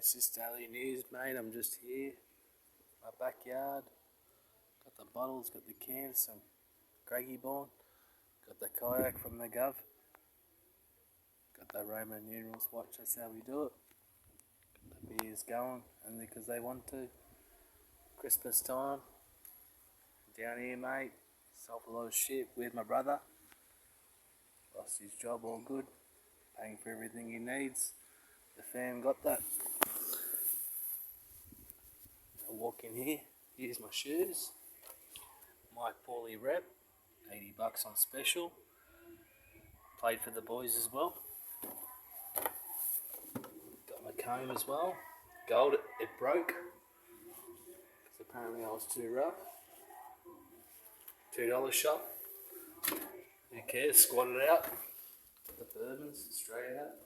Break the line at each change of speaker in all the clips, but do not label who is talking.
It's just daily news, mate. I'm just here, my backyard. Got the bottles, got the cans, some Greggy Born. Got the kayak from the Gov. Got the Roman numerals watch, that's how we do it. Got the beers going, only because they want to. Christmas time. Down here, mate. Sold a lot of shit with my brother. Lost his job, all good. Paying for everything he needs. The fam got that. I walk in here. Here's my shoes. Mike Paulie rep. $80 on special. Played for the boys as well. Got my comb as well. Gold, it broke. Because apparently I was too rough. $2 shop. Who cares? Squat it out. Got the bourbons straight out.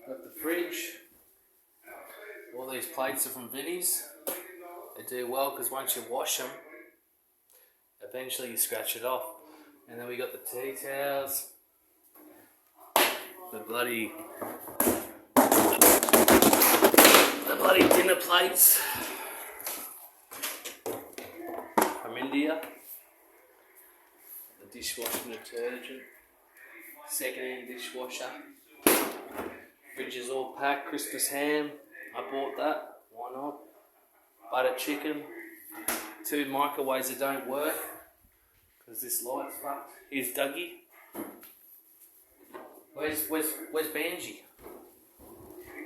Got the fridge. All these plates are from Vinnie's. They do well because once you wash them, eventually you scratch it off. And then we got the tea towels. The bloody dinner plates from India. The dishwashing detergent. Second-hand dishwasher. Fridge is all packed. Christmas ham. I bought that. Why not? Butter chicken. 2 microwaves that don't work because this light's fucked. Here's Dougie. Where's Banji?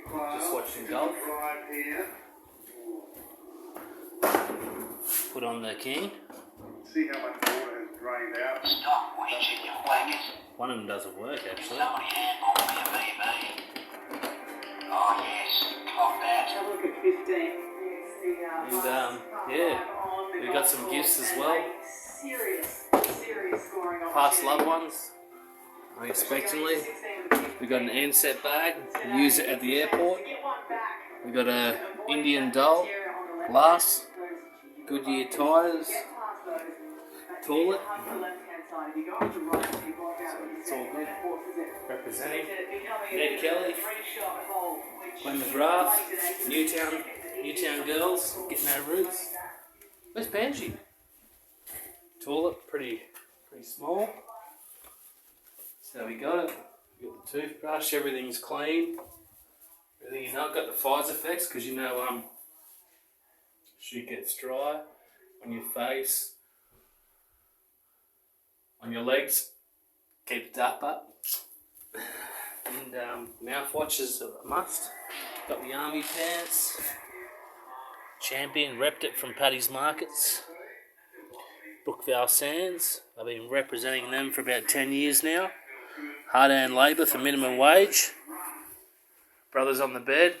Just watching golf. Put on the king.
See how much water has drained out.
Stop winching your waggers.
One of them doesn't work actually.
Somebody handball me a BB. Oh yes, clock that.
Look at 15.
And yeah, we got some gifts as well.
Serious scoring.
Past loved ones, unexpectedly. We got an Ansett bag. We use it at the airport. We got a Indian doll, glass, Goodyear tyres, toilet. It's all good. Representing Ned Kelly, Glenn McGrath, Newtown girls, getting our roots. Where's Banshee? Toilet, pretty small. So we got it. We got the toothbrush, everything's clean. Everything you know, got the fires effects because you know shit gets dry on your face, on your legs. Keep it up. And mouthwash is a must. Got the army pants. Champion, repped it from Paddy's Markets. Brookvale Sands. I've been representing them for about 10 years now. Hard-earned labour for minimum wage. Brothers on the bed.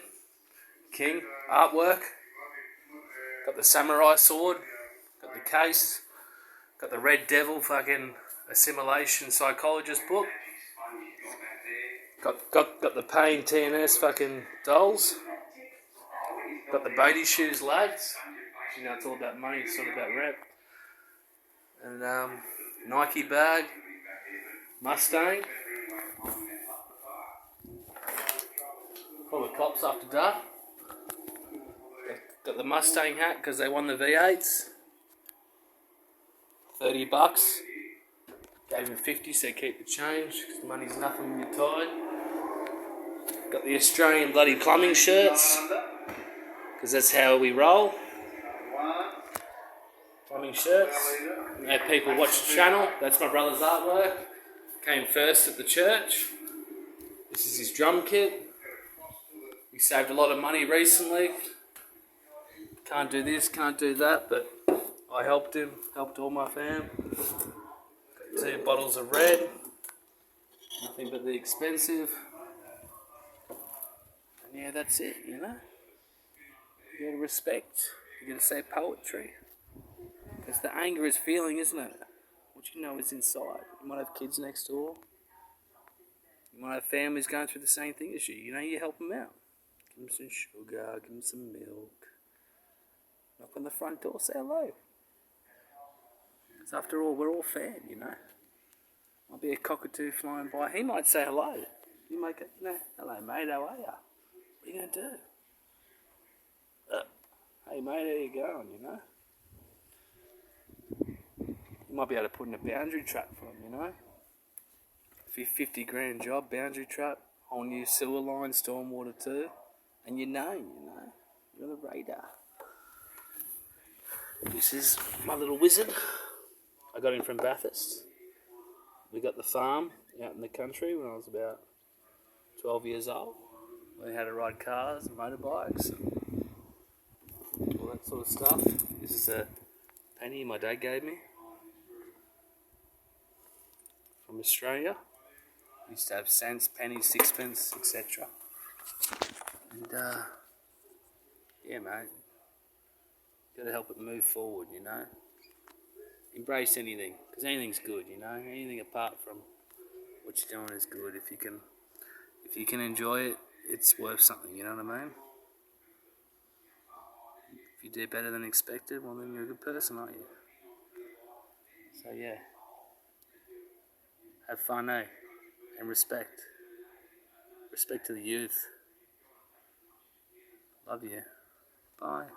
King. Artwork. Got the samurai sword. Got the case. Got the Red Devil fucking assimilation psychologist book. Got the Pain TNS fucking dolls. Got the Beatty shoes, lads. You know, it's all about money, it's not about rep. And Nike bag, Mustang. Call the cops after dark. Got the Mustang hat because they won the V8s. $30. Gave him 50, said keep the change because money's nothing when you're tired. Got the Australian bloody plumbing shirts because that's how we roll. Plumbing shirts. We had people watch the channel. That's my brother's artwork. Came first at the church. This is his drum kit. We saved a lot of money recently. Can't do this, can't do that, but I helped him, helped all my fam. Got 2 bottles of red. Nothing but the expensive. And yeah, that's it, you know. You gotta respect. You gotta say poetry. Because the anger is feeling, isn't it? What you know is inside. You might have kids next door. You might have families going through the same thing as you. You know, you help them out. Give them some sugar, give them some milk. Knock on the front door, say hello. Because after all, we're all fam, you know. Might be a cockatoo flying by. He might say hello. You might go, no, hello mate, how are ya? What are you going to do? Hey mate, how you going, you know? You might be able to put in a boundary trap for them, you know? 50 grand job, boundary trap, whole new sewer line, stormwater too. And you know, you're the radar. This is my little wizard. I got him from Bathurst. We got the farm out in the country when I was about 12 years old. Learned how to ride cars and motorbikes and all that sort of stuff. This is a penny my dad gave me from Australia. We used to have cents, pennies, sixpence, etc. And yeah, mate, got to help it move forward, you know. Embrace anything, because anything's good, you know. Anything apart from what you're doing is good. If you can enjoy it, it's worth something, you know what I mean? If you do better than expected, well then you're a good person, aren't you? So yeah, have fun, eh? And respect. Respect to the youth. Love you. Bye.